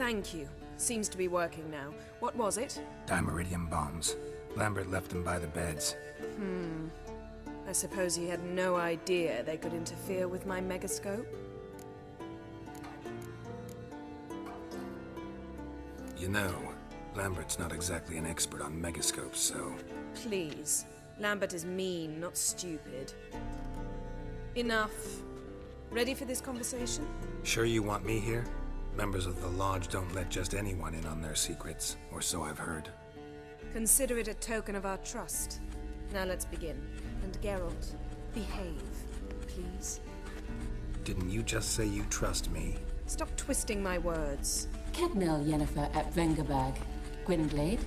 Thank you. Seems to be working now. What was it? Dimeridium bombs. Lambert left them by the beds. I suppose he had no idea they could interfere with my megascope? You know, Lambert's not exactly an expert on megascopes, so... Please. Lambert is mean, not stupid. Enough. Ready for this conversation? Sure you want me here? Members of the Lodge don't let just anyone in on their secrets, or so I've heard. Consider it a token of our trust. Now let's begin. And Geralt, behave, please. Didn't you just say you trust me? Stop twisting my words. Kednel Yennefer at Vengerberg. Gwynblade.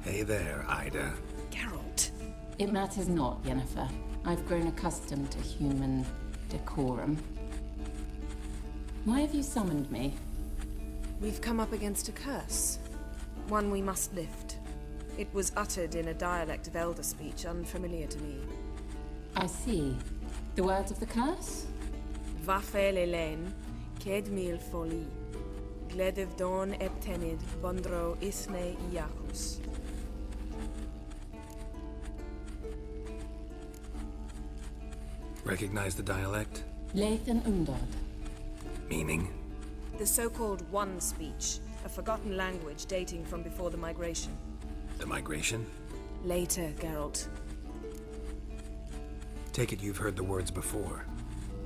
Hey there, Ida. Geralt. It matters not, Yennefer. I've grown accustomed to human decorum. Why have you summoned me? We've come up against a curse. One we must lift. It was uttered in a dialect of Elder speech unfamiliar to me. I see. The words of the curse? Vafel Elaine, Ked mil foli, Gledev don eptenid, Bondro isne iachus. Recognize the dialect? Lathan Undod. Meaning? The so-called One speech, a forgotten language dating from before the migration. The migration? Later, Geralt. Take it you've heard the words before.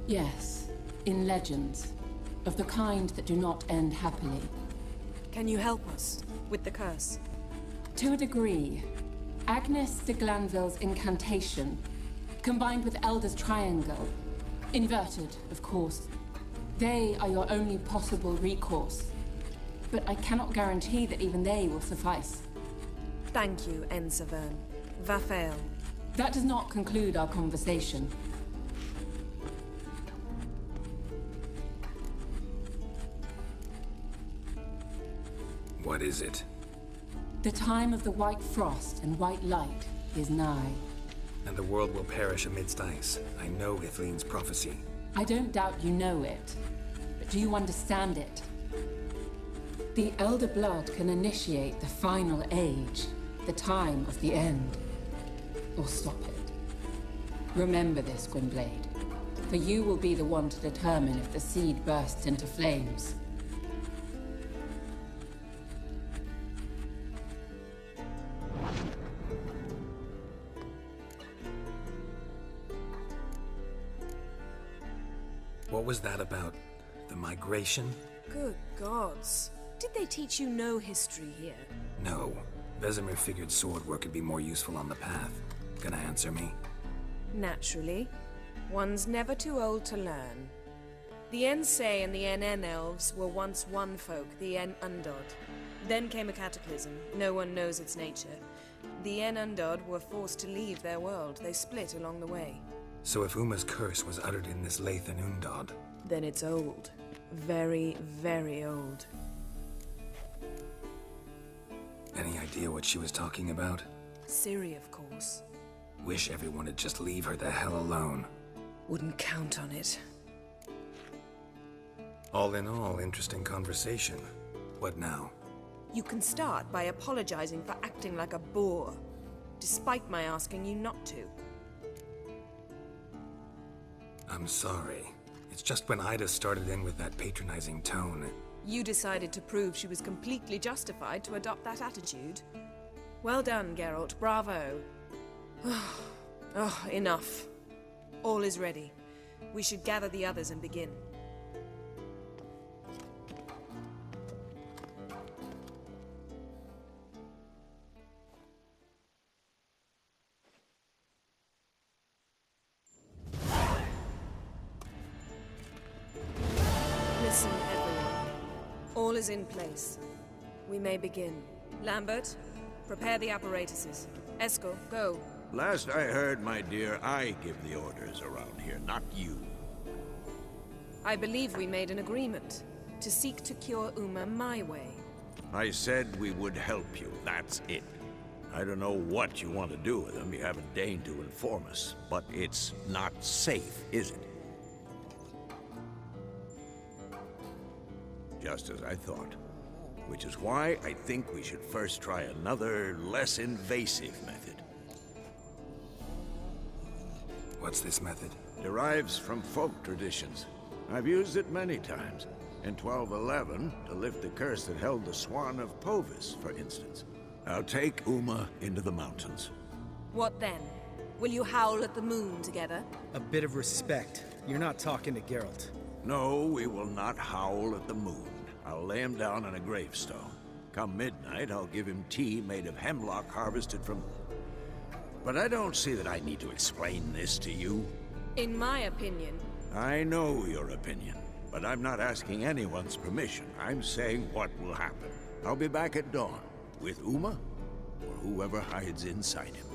Yes, in legends. Of the kind that do not end happily. Can you help us with the curse? To a degree. Agnes de Glanville's incantation, combined with Elder's triangle. Inverted, of course. They are your only possible recourse. But I cannot guarantee that even they will suffice. Thank you, Ensavern. Vafel. That does not conclude our conversation. What is it? The time of the white frost and white light is nigh. And the world will perish amidst ice. I know Ithleen's prophecy. I don't doubt you know it. But do you understand it? The Elder Blood can initiate the final age, the time of the end. Or stop it. Remember this, Gwynblade. For you will be the one to determine if the seed bursts into flames. What was that about? The migration? Good gods. Did they teach you no history here? No. Vesemir figured sword work would be more useful on the path. Gonna answer me? Naturally. One's never too old to learn. The Ensei and the NN elves were once one folk, the En Undod. Then came a cataclysm. No one knows its nature. The En Undod were forced to leave their world. They split along the way. So if Uma's curse was uttered in this Lathan Undod... Then it's old. Very, very old. Any idea what she was talking about? Ciri, of course. Wish everyone would just leave her the hell alone. Wouldn't count on it. All in all, interesting conversation. What now? You can start by apologizing for acting like a boor, despite my asking you not to. I'm sorry. It's just when Ida started in with that patronizing tone. You decided to prove she was completely justified to adopt that attitude. Well done, Geralt. Bravo. Oh, enough. All is ready. We should gather the others and begin. Listen, everyone. All is in place. We may begin. Lambert, prepare the apparatuses. Eskel, go. Last I heard, my dear, I give the orders around here, not you. I believe we made an agreement to seek to cure Uma my way. I said we would help you, that's it. I don't know what you want to do with them. You haven't deigned to inform us. But it's not safe, is it? Just as I thought. Which is why I think we should first try another, less invasive method. What's this method? Derives from folk traditions. I've used it many times. In 1211, to lift the curse that held the Swan of Povis, for instance. I'll take Uma into the mountains. What then? Will you howl at the moon together? A bit of respect. You're not talking to Geralt. No, we will not howl at the moon. I'll lay him down on a gravestone. Come midnight, I'll give him tea made of hemlock harvested from... But I don't see that I need to explain this to you. In my opinion... I know your opinion, but I'm not asking anyone's permission. I'm saying what will happen. I'll be back at dawn, with Uma, or whoever hides inside him.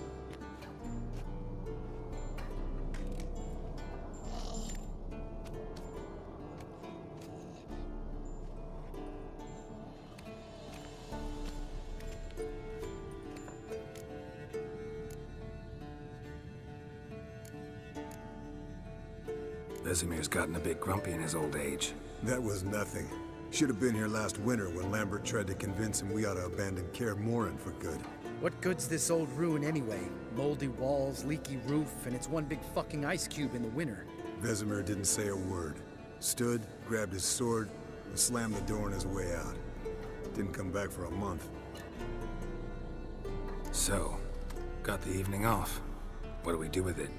Vesemir's gotten a bit grumpy in his old age. That was nothing. Should have been here last winter when Lambert tried to convince him we ought to abandon Kaer Morhen for good. What good's this old ruin anyway? Moldy walls, leaky roof, and it's one big fucking ice cube in the winter. Vesemir didn't say a word. Stood, grabbed his sword, and slammed the door on his way out. Didn't come back for a month. So, got the evening off. What do we do with it?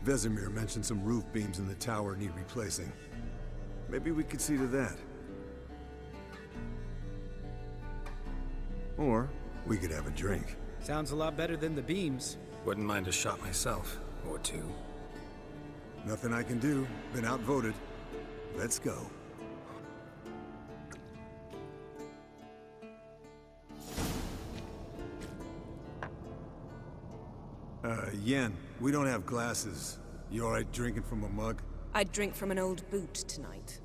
Vesemir mentioned some roof beams in the tower need replacing. Maybe we could see to that. Or we could have a drink. Sounds a lot better than the beams. Wouldn't mind a shot myself, or two. Nothing I can do. Been outvoted. Let's go. Yen, we don't have glasses. You alright drinking from a mug? I'd drink from an old boot tonight.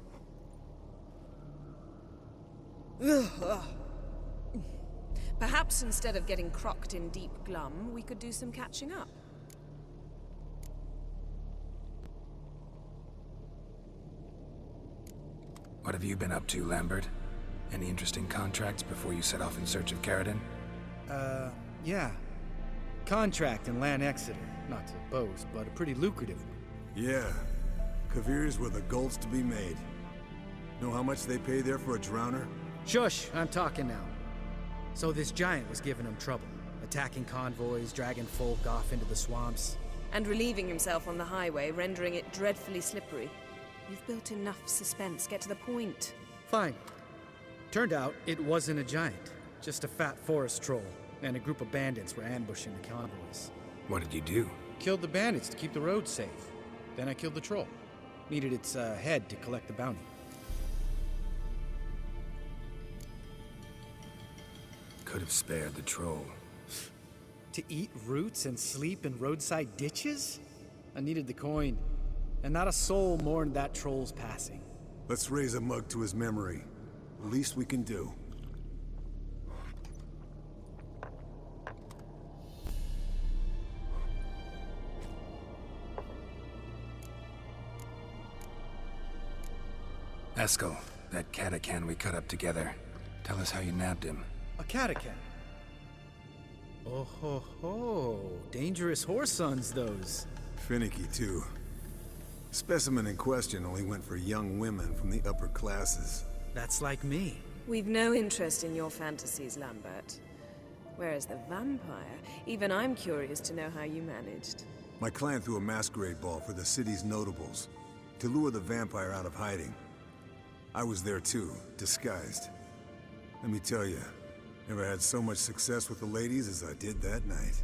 Perhaps instead of getting crocked in deep glum, we could do some catching up. What have you been up to, Lambert? Any interesting contracts before you set off in search of Caradon? Yeah. Contract in Lan Exeter. Not to boast, but a pretty lucrative one. Yeah. Kavir's were the golds to be made. Know how much they pay there for a drowner? Shush! I'm talking now. So this giant was giving him trouble. Attacking convoys, dragging folk off into the swamps. And relieving himself on the highway, rendering it dreadfully slippery. You've built enough suspense. Get to the point. Fine. Turned out it wasn't a giant. Just a fat forest troll. And a group of bandits were ambushing the convoys. What did you do? Killed the bandits to keep the roads safe. Then I killed the troll. Needed its head to collect the bounty. Could have spared the troll. To eat roots and sleep in roadside ditches? I needed the coin. And not a soul mourned that troll's passing. Let's raise a mug to his memory. The least we can do. Eskel, that catacan we cut up together. Tell us how you nabbed him. A catacan? Oh ho ho. Dangerous horse sons, those. Finicky, too. Specimen in question only went for young women from the upper classes. That's like me. We've no interest in your fantasies, Lambert. Whereas the vampire, even I'm curious to know how you managed. My clan threw a masquerade ball for the city's notables, to lure the vampire out of hiding. I was there too, disguised. Let me tell you, never had so much success with the ladies as I did that night.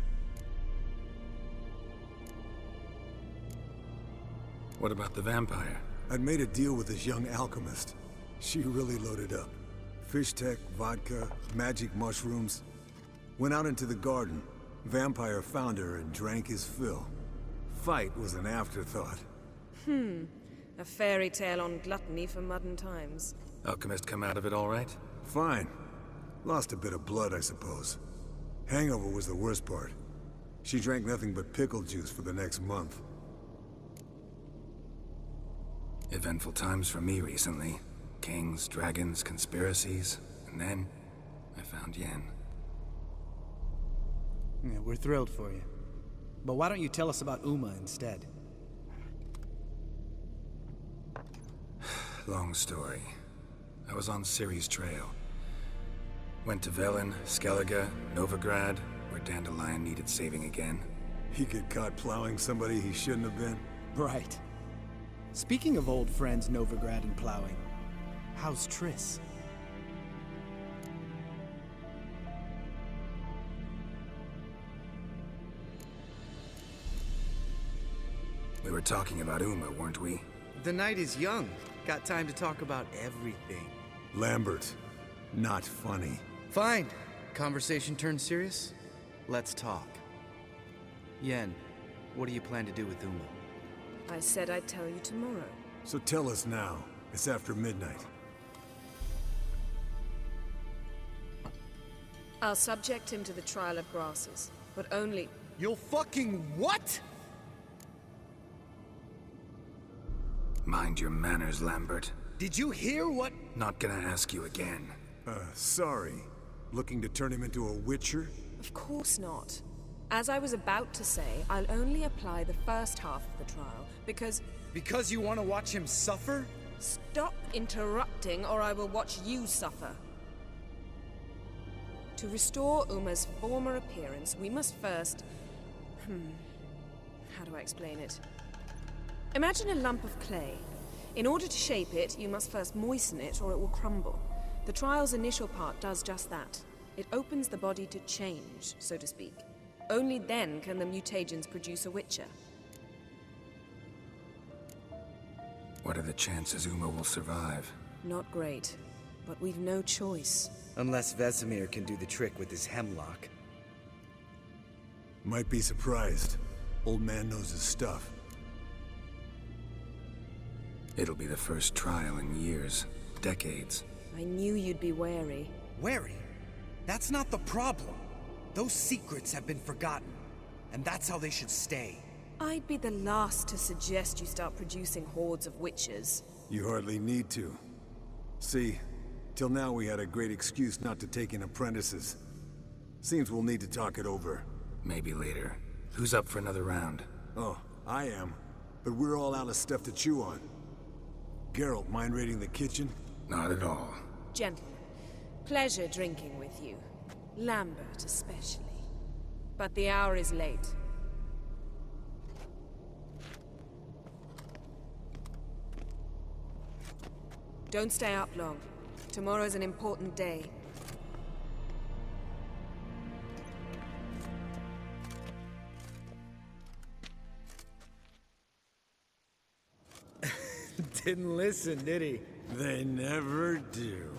What about the vampire? I'd made a deal with this young alchemist. She really loaded up. Fish tech, vodka, magic mushrooms. Went out into the garden. Vampire found her and drank his fill. Fight was an afterthought. A fairy tale on gluttony for modern times. Alchemist come out of it all right? Fine. Lost a bit of blood, I suppose. Hangover was the worst part. She drank nothing but pickle juice for the next month. Eventful times for me recently. Kings, dragons, conspiracies, and then I found Yen. Yeah, we're thrilled for you. But why don't you tell us about Uma instead? Long story. I was on Ciri's trail. Went to Velen, Skellige, Novigrad, where Dandelion needed saving again. He get caught plowing somebody he shouldn't have been. Right. Speaking of old friends Novigrad and plowing, how's Triss? We were talking about Uma, weren't we? The night is young. Got time to talk about everything. Lambert. Not funny. Fine. Conversation turned serious? Let's talk. Yen, what do you plan to do with Uma? I said I'd tell you tomorrow. So tell us now. It's after midnight. I'll subject him to the trial of grasses, but only... You'll fucking what? Mind your manners, Lambert. Did you hear what? Not gonna ask you again. Sorry. Looking to turn him into a witcher? Of course not. As I was about to say, I'll only apply the first half of the trial, because... Because you want to watch him suffer? Stop interrupting, or I will watch you suffer. To restore Uma's former appearance, we must first... How do I explain it? Imagine a lump of clay. In order to shape it, you must first moisten it, or it will crumble. The trial's initial part does just that. It opens the body to change, so to speak. Only then can the mutagens produce a witcher. What are the chances Uma will survive? Not great, but we've no choice. Unless Vesemir can do the trick with his hemlock. Might be surprised. Old man knows his stuff. It'll be the first trial in years, decades. I knew you'd be wary. Wary? That's not the problem. Those secrets have been forgotten, and that's how they should stay. I'd be the last to suggest you start producing hordes of witches. You hardly need to. See, till now we had a great excuse not to take in apprentices. Seems we'll need to talk it over. Maybe later. Who's up for another round? Oh, I am. But we're all out of stuff to chew on. Geralt, mind raiding the kitchen? Not at all. Gentlemen, pleasure drinking with you. Lambert especially. But the hour is late. Don't stay up long. Tomorrow's an important day. Didn't listen, did he? They never do.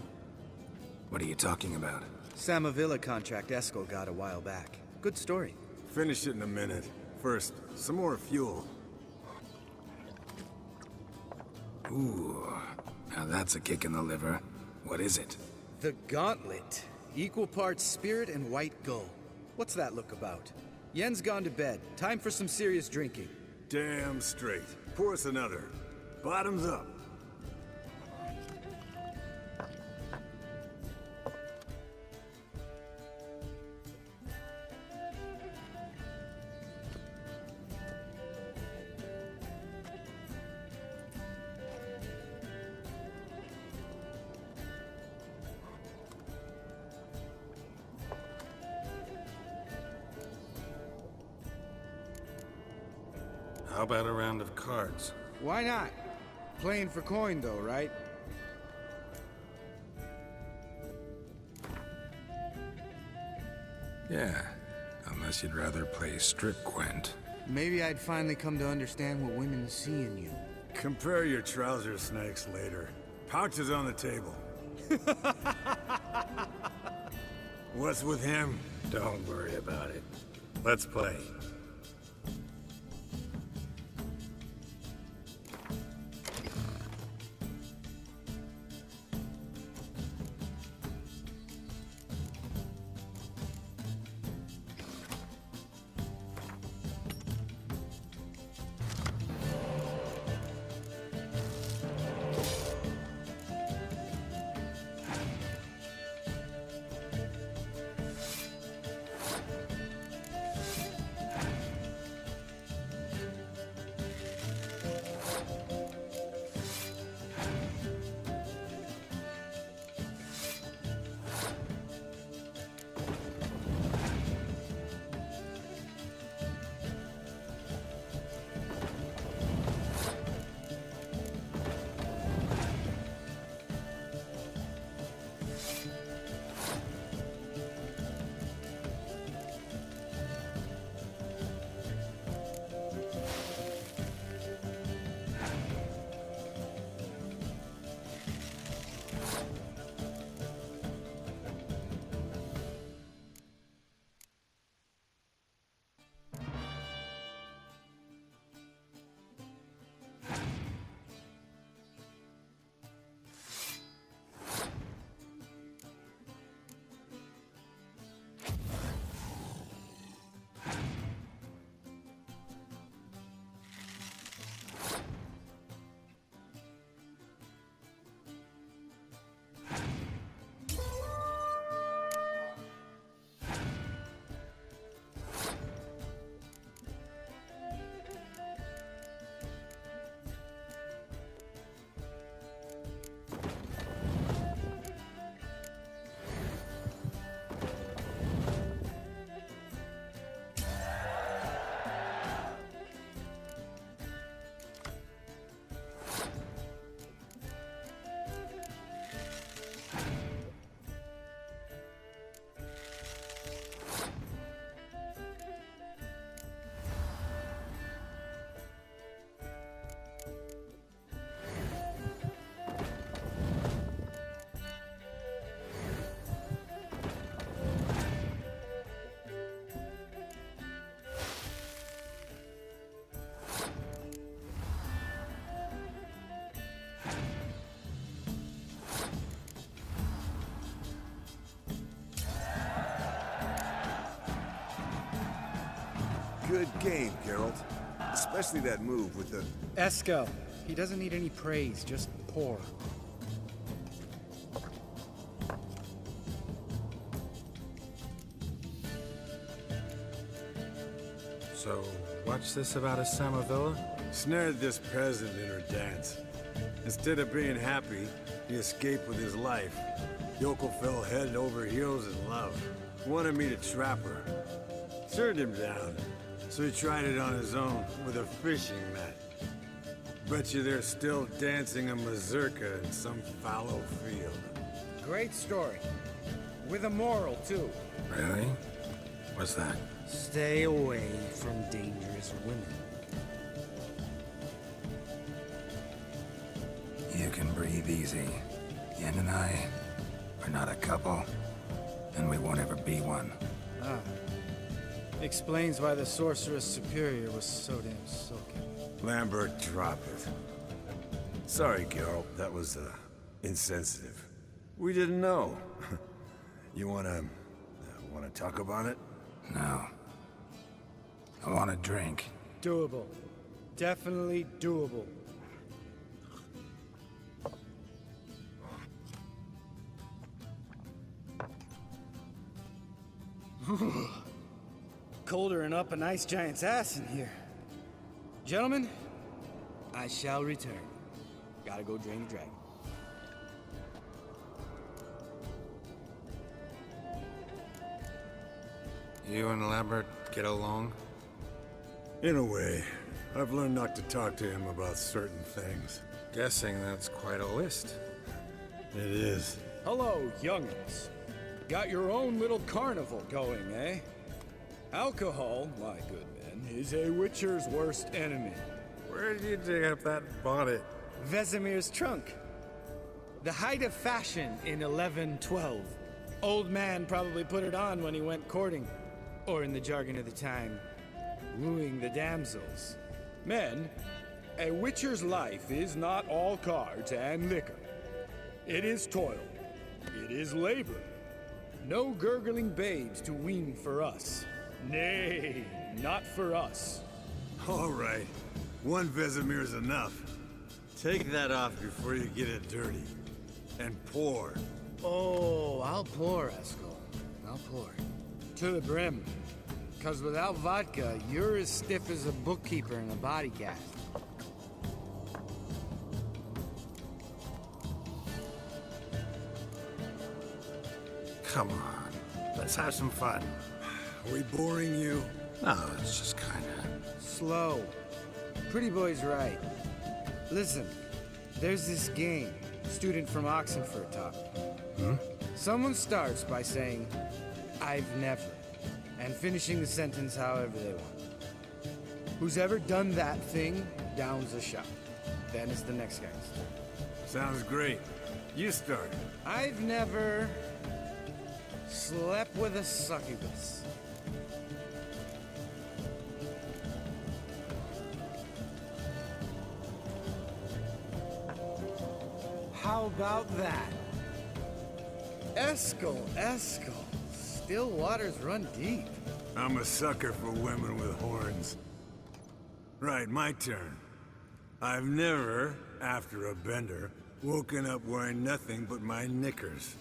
What are you talking about? Samavilla contract Eskel got a while back. Good story. Finish it in a minute. First, some more fuel. Ooh, now that's a kick in the liver. What is it? The Gauntlet. Equal parts spirit and white gull. What's that look about? Yen's gone to bed. Time for some serious drinking. Damn straight. Pour us another. Bottoms up. How about a round of cards? Why not? Playing for coin though, right? Yeah, unless you'd rather play strip Gwent. Maybe I'd finally come to understand what women see in you. Compare your trouser snakes later. Pouch is on the table. What's with him? Don't worry about it. Let's play. good game, Geralt. Especially that move with the... Eskel. He doesn't need any praise, just pour. So, what's this about a Samavilla? Snared this peasant in her dance. Instead of being happy, he escaped with his life. Yokel fell head over heels in love. Wanted me to trap her. Turned him down. So he tried it on his own with a fishing net. Bet you they're still dancing a mazurka in some fallow field. Great story. With a moral, too. Really? What's that? Stay away from dangerous women. You can breathe easy. Yen and I are not a couple, and we won't ever be one. Ah. Explains why the Sorceress Superior was so damn sulky. Lambert, drop it. Sorry, Geralt. That was, insensitive. We didn't know. You wanna talk about it? No. I want a drink. Doable. Definitely doable. Colder and up a nice giant's ass in here. Gentlemen, I shall return. Gotta go drain the dragon. You and Lambert get along? In a way. I've learned not to talk to him about certain things. Guessing that's quite a list. It is. Hello, young'uns. Got your own little carnival going, eh? Alcohol, my good men, is a witcher's worst enemy. Where did you dig up that bonnet? Vesemir's trunk. The height of fashion in 1112. Old man probably put it on when he went courting. Or in the jargon of the time, wooing the damsels. Men, a witcher's life is not all cards and liquor. It is toil. It is labor. No gurgling babes to wean for us. Nay, not for us. All right. One Vesemir's enough. Take that off before you get it dirty. And pour. Oh, I'll pour, Eskel. I'll pour. To the brim. 'Cause without vodka, you're as stiff as a bookkeeper in a body cast. Come on. Let's have some fun. Are we boring you? No, it's just kinda... Slow. Pretty boy's right. Listen, there's this game. Student from Oxenford taught me. Someone starts by saying, I've never, and finishing the sentence however they want. Who's ever done that thing downs a shot. Then it's the next guy's turn. Sounds great. You start. I've never slept with a succubus. How about that? Eskel. Still waters run deep. I'm a sucker for women with horns. Right, my turn. I've never, after a bender, woken up wearing nothing but my knickers.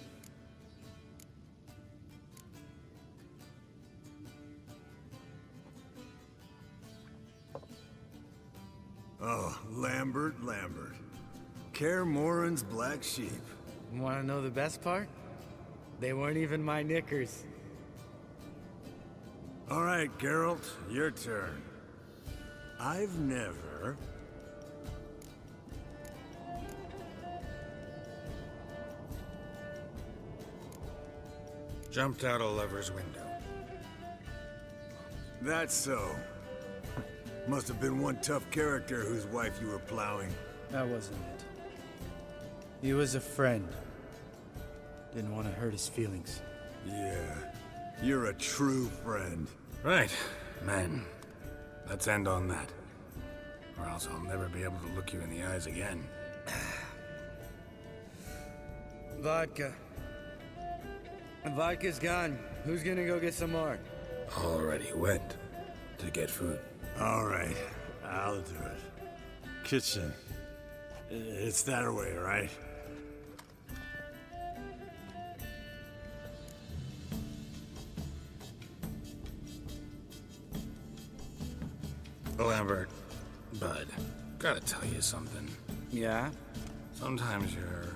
Oh, Lambert. Kaer Morhen's black sheep. Want to know the best part? They weren't even my knickers. All right, Geralt, your turn. I've never... Jumped out a lover's window. That's so. Must have been one tough character whose wife you were plowing. That wasn't it. He was a friend. Didn't want to hurt his feelings. Yeah, you're a true friend. Right, men. Let's end on that. Or else I'll never be able to look you in the eyes again. Vodka. Vodka's gone. Who's gonna go get some more? Already went. to get food. All right, I'll do it. Kitchen. It's that way, right? Lambert, bud, gotta tell you something. Yeah? Sometimes you're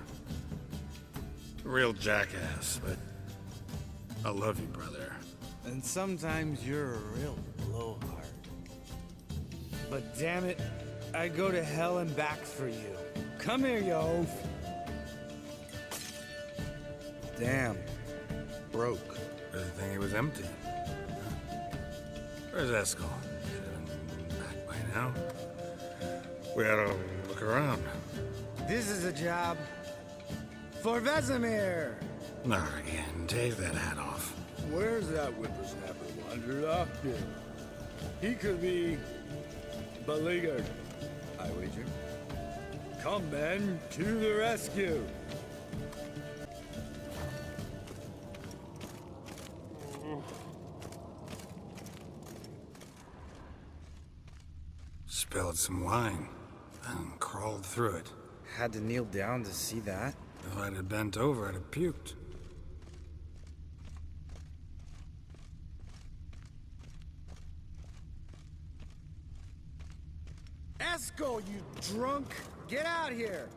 a real jackass, but I love you, brother. And sometimes you're a real blowhard. But damn it, I'd go to hell and back for you. Come here, you oaf. Damn. Broke. Good thing it was empty. Where's Eskel? Should have been back by now. We ought to look around. This is a job for Vesemir. Not again. Take that hat off. Where's that whippersnapper wandered off to? He could be beleaguered, I wager. Come, men, to the rescue! Spilled some wine and crawled through it. Had to kneel down to see that. If I'd have bent over, I'd have puked. Eskel, you drunk! Get out here!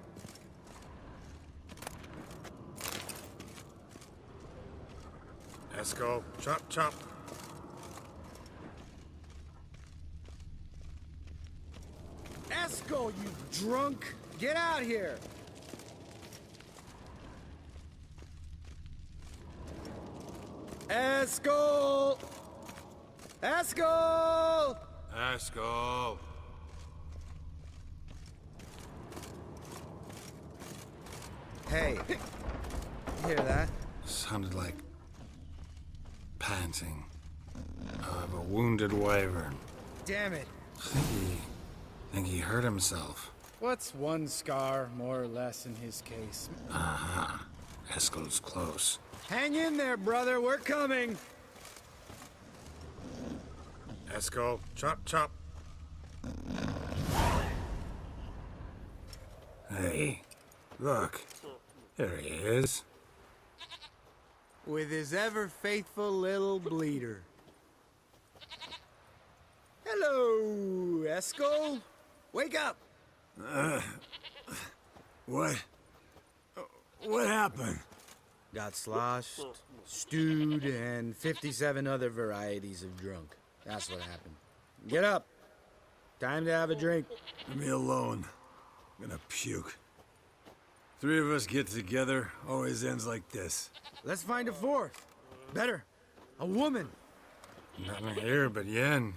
Eskel, chop, chop. Eskel, you drunk! Get out here! Eskel! Eskel! Eskel. Hey, you hear that? Sounded like panting of a wounded wyvern. Damn it. Think he hurt himself. What's one scar, more or less, in his case? Aha. Eskel's close. Hang in there, brother. We're coming. Eskel, chop, chop. Hey, look. There he is. With his ever-faithful little bleeder. Hello, Eskel. Wake up. What? What happened? Got sloshed, stewed, and 57 other varieties of drunk. That's what happened. Get up. Time to have a drink. Leave me alone. I'm gonna puke. Three of us get together, always ends like this. Let's find a fourth. Better. A woman. Nothing here but Yen.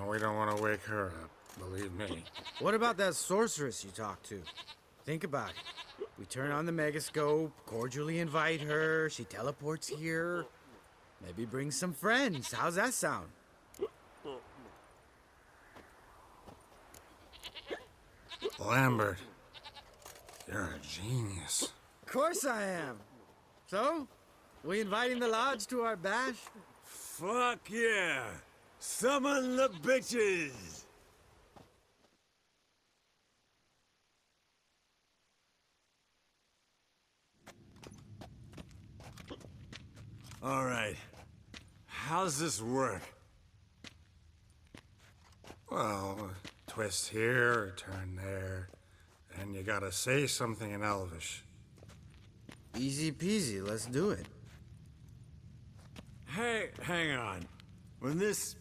We don't want to wake her up, believe me. What about that sorceress you talked to? Think about it. We turn on the megascope, cordially invite her, she teleports here. Maybe bring some friends. How's that sound? Lambert, you're a genius. Of course I am. So, we inviting the lodge to our bash? Fuck yeah! Summon the bitches! All right. How's this work? Well, twist here, turn there, and you gotta say something in Elvish. Easy peasy, let's do it. Hey, hang on. When this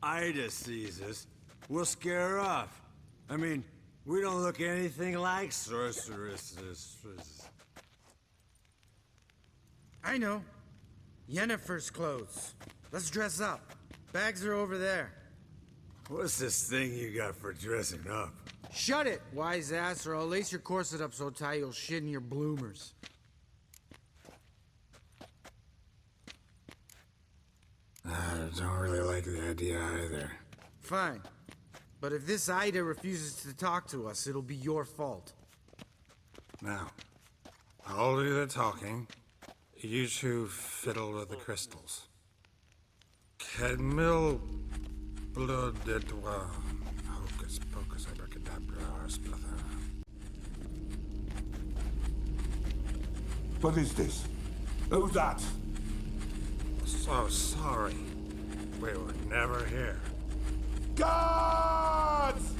Ida sees us, we'll scare her off. I mean, we don't look anything like sorceresses. I know. Yennefer's clothes. Let's dress up. Bags are over there. What's this thing you got for dressing up? Shut it, wise ass, or I'll lace your corset up so tight you'll shit in your bloomers. I don't really like the idea either. Fine. But if this Ida refuses to talk to us, it'll be your fault. Now, I'll do the talking. You two fiddle with the crystals. Cadmill Blood de doigt. Hocus pocus abracadabra, splather. What is this? Who's that? So sorry. We were never here. Guards!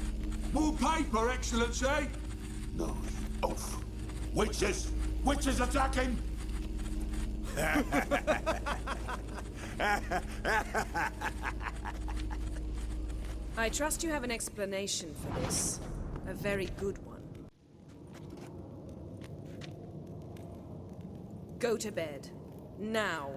More paper, Excellency! No, oath. Witches! Witches attacking! I trust you have an explanation for this. A very good one. Go to bed. Now.